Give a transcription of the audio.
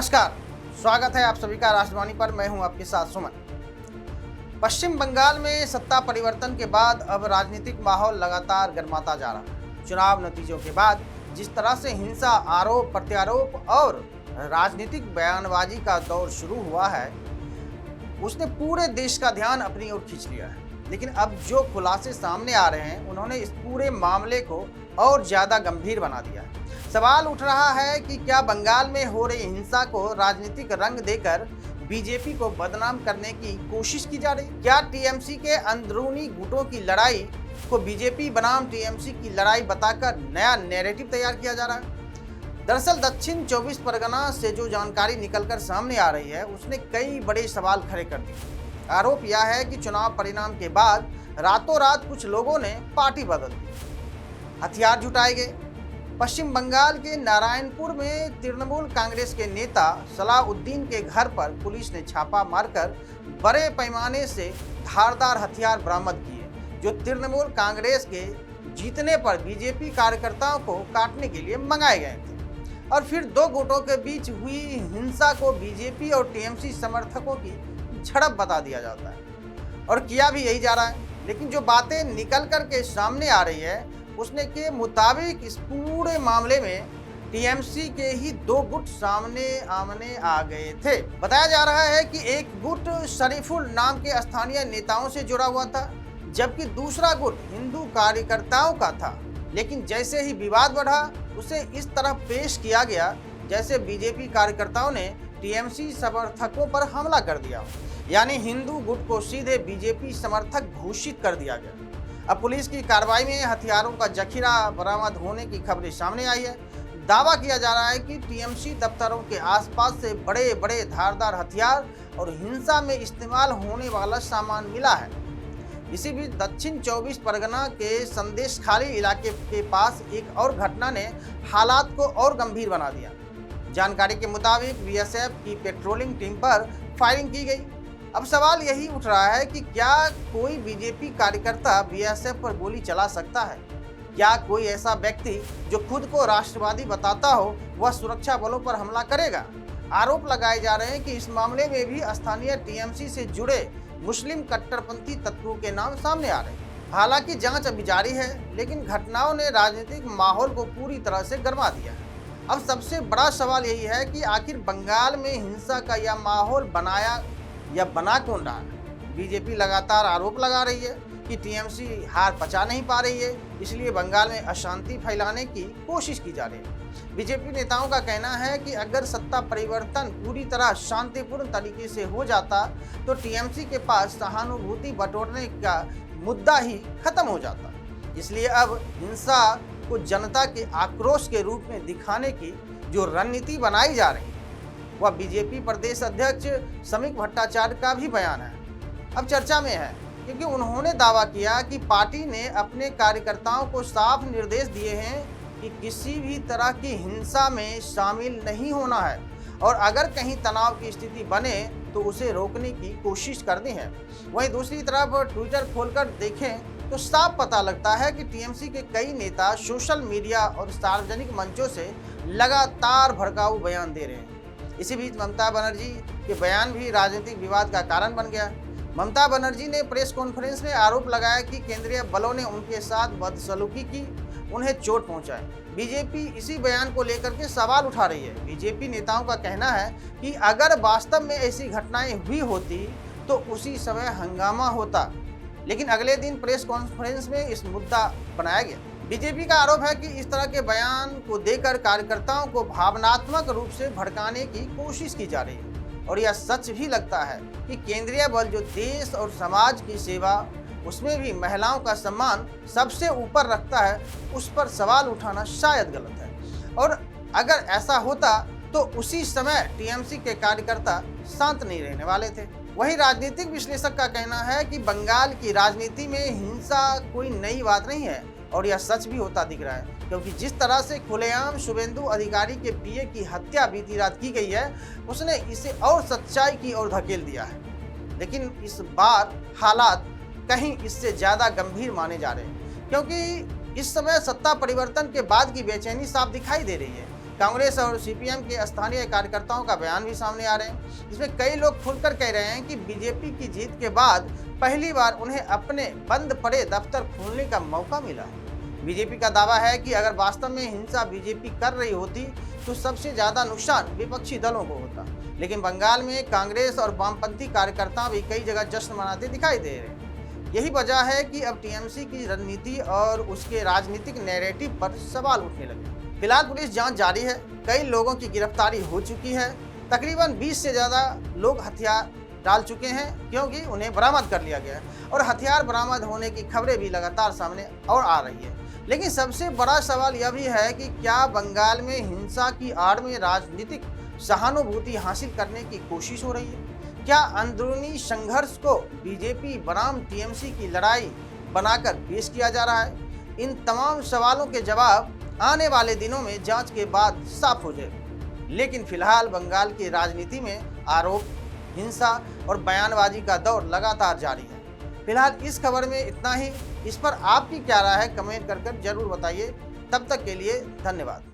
नमस्कार, स्वागत है आप सभी का राष्ट्रवाणी पर। मैं हूं आपके साथ सुमन। पश्चिम बंगाल में सत्ता परिवर्तन के बाद अब राजनीतिक माहौल लगातार गर्माता जा रहा है। चुनाव नतीजों के बाद जिस तरह से हिंसा, आरोप प्रत्यारोप और राजनीतिक बयानबाजी का दौर शुरू हुआ है, उसने पूरे देश का ध्यान अपनी ओर खींच लिया है। लेकिन अब जो खुलासे सामने आ रहे हैं, उन्होंने इस पूरे मामले को और ज्यादा गंभीर बना दिया है। सवाल उठ रहा है कि क्या बंगाल में हो रही हिंसा को राजनीतिक रंग देकर बीजेपी को बदनाम करने की कोशिश की जा रही? क्या टीएमसी के अंदरूनी गुटों की लड़ाई को बीजेपी बनाम टीएमसी की लड़ाई बताकर नया नैरेटिव तैयार किया जा रहा है? दरअसल दक्षिण 24 परगना से जो जानकारी निकलकर सामने आ रही है, उसने कई बड़े सवाल खड़े कर दिए। आरोप यह है कि चुनाव परिणाम के बाद रातों रात कुछ लोगों ने पार्टी बदल दी, हथियार जुटाए गए। पश्चिम बंगाल के नारायणपुर में तृणमूल कांग्रेस के नेता सलाउद्दीन के घर पर पुलिस ने छापा मारकर बड़े पैमाने से धारदार हथियार बरामद किए, जो तृणमूल कांग्रेस के जीतने पर बीजेपी कार्यकर्ताओं को काटने के लिए मंगाए गए थे। और फिर दो गुटों के बीच हुई हिंसा को बीजेपी और टीएमसी समर्थकों की झड़प बता दिया जाता है, और किया भी यही जा रहा है। लेकिन जो बातें निकल कर के सामने आ रही है, उसने के मुताबिक इस पूरे मामले में टीएमसी के ही दो गुट सामने आमने आ गए थे। बताया जा रहा है कि एक गुट शरीफुल नाम के स्थानीय नेताओं से जुड़ा हुआ था, जबकि दूसरा गुट हिंदू कार्यकर्ताओं का था। लेकिन जैसे ही विवाद बढ़ा, उसे इस तरह पेश किया गया जैसे बीजेपी कार्यकर्ताओं ने टीएमसी समर्थकों पर हमला कर दिया, यानी हिंदू गुट को सीधे बीजेपी समर्थक घोषित कर दिया गया। अब पुलिस की कार्रवाई में हथियारों का जखीरा बरामद होने की खबरें सामने आई है। दावा किया जा रहा है कि टीएमसी दफ्तरों के आसपास से बड़े बड़े धारदार हथियार और हिंसा में इस्तेमाल होने वाला सामान मिला है। इसी बीच दक्षिण 24 परगना के संदेशखाली इलाके के पास एक और घटना ने हालात को और गंभीर बना दिया। जानकारी के मुताबिक बीएसएफ की पेट्रोलिंग टीम पर फायरिंग की गई। अब सवाल यही उठ रहा है कि क्या कोई बीजेपी कार्यकर्ता बीएसएफ पर गोली चला सकता है? क्या कोई ऐसा व्यक्ति जो खुद को राष्ट्रवादी बताता हो, वह सुरक्षा बलों पर हमला करेगा? आरोप लगाए जा रहे हैं कि इस मामले में भी स्थानीय टीएमसी से जुड़े मुस्लिम कट्टरपंथी तत्वों के नाम सामने आ रहे हैं। हालांकि जांच अभी जारी है, लेकिन घटनाओं ने राजनीतिक माहौल को पूरी तरह से गरमा दिया है। अब सबसे बड़ा सवाल यही है कि आखिर बंगाल में हिंसा का यह माहौल बनाया या बना कौन रहा है? बीजेपी लगातार आरोप लगा रही है कि टीएमसी हार पचा नहीं पा रही है, इसलिए बंगाल में अशांति फैलाने की कोशिश की जा रही है। बीजेपी नेताओं का कहना है कि अगर सत्ता परिवर्तन पूरी तरह शांतिपूर्ण तरीके से हो जाता, तो टीएमसी के पास सहानुभूति बटोरने का मुद्दा ही खत्म हो जाता। इसलिए अब हिंसा को जनता के आक्रोश के रूप में दिखाने की जो रणनीति बनाई जा रही है, वह बीजेपी प्रदेश अध्यक्ष समीक भट्टाचार्य का भी बयान है। अब चर्चा में है, क्योंकि उन्होंने दावा किया कि पार्टी ने अपने कार्यकर्ताओं को साफ निर्देश दिए हैं कि किसी भी तरह की हिंसा में शामिल नहीं होना है, और अगर कहीं तनाव की स्थिति बने तो उसे रोकने की कोशिश करनी है। वहीं दूसरी तरफ ट्विटर खोलकर देखें तो साफ पता लगता है कि टीएमसी के कई नेता सोशल मीडिया और सार्वजनिक मंचों से लगातार भड़काऊ बयान दे रहे हैं। इसी बीच ममता बनर्जी के बयान भी राजनीतिक विवाद का कारण बन गया। ममता बनर्जी ने प्रेस कॉन्फ्रेंस में आरोप लगाया कि केंद्रीय बलों ने उनके साथ बदसलूकी की, उन्हें चोट पहुंचाई। बीजेपी इसी बयान को लेकर के सवाल उठा रही है। बीजेपी नेताओं का कहना है कि अगर वास्तव में ऐसी घटनाएं हुई होती तो उसी समय हंगामा होता, लेकिन अगले दिन प्रेस कॉन्फ्रेंस में इस मुद्दा बनाया गया। बीजेपी का आरोप है कि इस तरह के बयान को देकर कार्यकर्ताओं को भावनात्मक रूप से भड़काने की कोशिश की जा रही है। और यह सच भी लगता है कि केंद्रीय बल जो देश और समाज की सेवा, उसमें भी महिलाओं का सम्मान सबसे ऊपर रखता है, उस पर सवाल उठाना शायद गलत है। और अगर ऐसा होता तो उसी समय टीएमसी के कार्यकर्ता शांत नहीं रहने वाले थे। वहीं राजनीतिक विश्लेषक का कहना है कि बंगाल की राजनीति में हिंसा कोई नई बात नहीं है, और यह सच भी होता दिख रहा है, क्योंकि जिस तरह से खुलेआम शुभेंदु अधिकारी के पीए की हत्या बीती रात की गई है, उसने इसे और सच्चाई की ओर धकेल दिया है। लेकिन इस बार हालात कहीं इससे ज़्यादा गंभीर माने जा रहे हैं, क्योंकि इस समय सत्ता परिवर्तन के बाद की बेचैनी साफ दिखाई दे रही है। कांग्रेस और सीपीएम के स्थानीय कार्यकर्ताओं का बयान भी सामने आ रहे हैं, जिसमें कई लोग खुलकर कह रहे हैं कि बीजेपी की जीत के बाद पहली बार उन्हें अपने बंद पड़े दफ्तर खोलने का मौका मिला है। बीजेपी का दावा है कि अगर वास्तव में हिंसा बीजेपी कर रही होती तो सबसे ज्यादा नुकसान विपक्षी दलों को होता, लेकिन बंगाल में कांग्रेस और वामपंथी कार्यकर्ता भी कई जगह जश्न मनाते दिखाई दे रहे हैं। यही वजह है कि अब टीएमसी की रणनीति और उसके राजनीतिक नैरेटिव पर सवाल उठने लगे। फिलहाल पुलिस जांच जारी है, कई लोगों की गिरफ्तारी हो चुकी है, तकरीबन 20 से ज़्यादा लोग हथियार डाल चुके हैं क्योंकि उन्हें बरामद कर लिया गया है और हथियार बरामद होने की खबरें भी लगातार सामने और आ रही है। लेकिन सबसे बड़ा सवाल यह भी है कि क्या बंगाल में हिंसा की आड़ में राजनीतिक सहानुभूति हासिल करने की कोशिश हो रही है? क्या अंदरूनी संघर्ष को बीजेपी बनाम टीएमसी की लड़ाई बनाकर पेश किया जा रहा है? इन तमाम सवालों के जवाब आने वाले दिनों में जांच के बाद साफ हो जाएगा। लेकिन फिलहाल बंगाल की राजनीति में आरोप, हिंसा और बयानबाजी का दौर लगातार जारी है। फिलहाल इस खबर में इतना ही। इस पर आपकी क्या राय है कमेंट कर जरूर बताइए। तब तक के लिए धन्यवाद।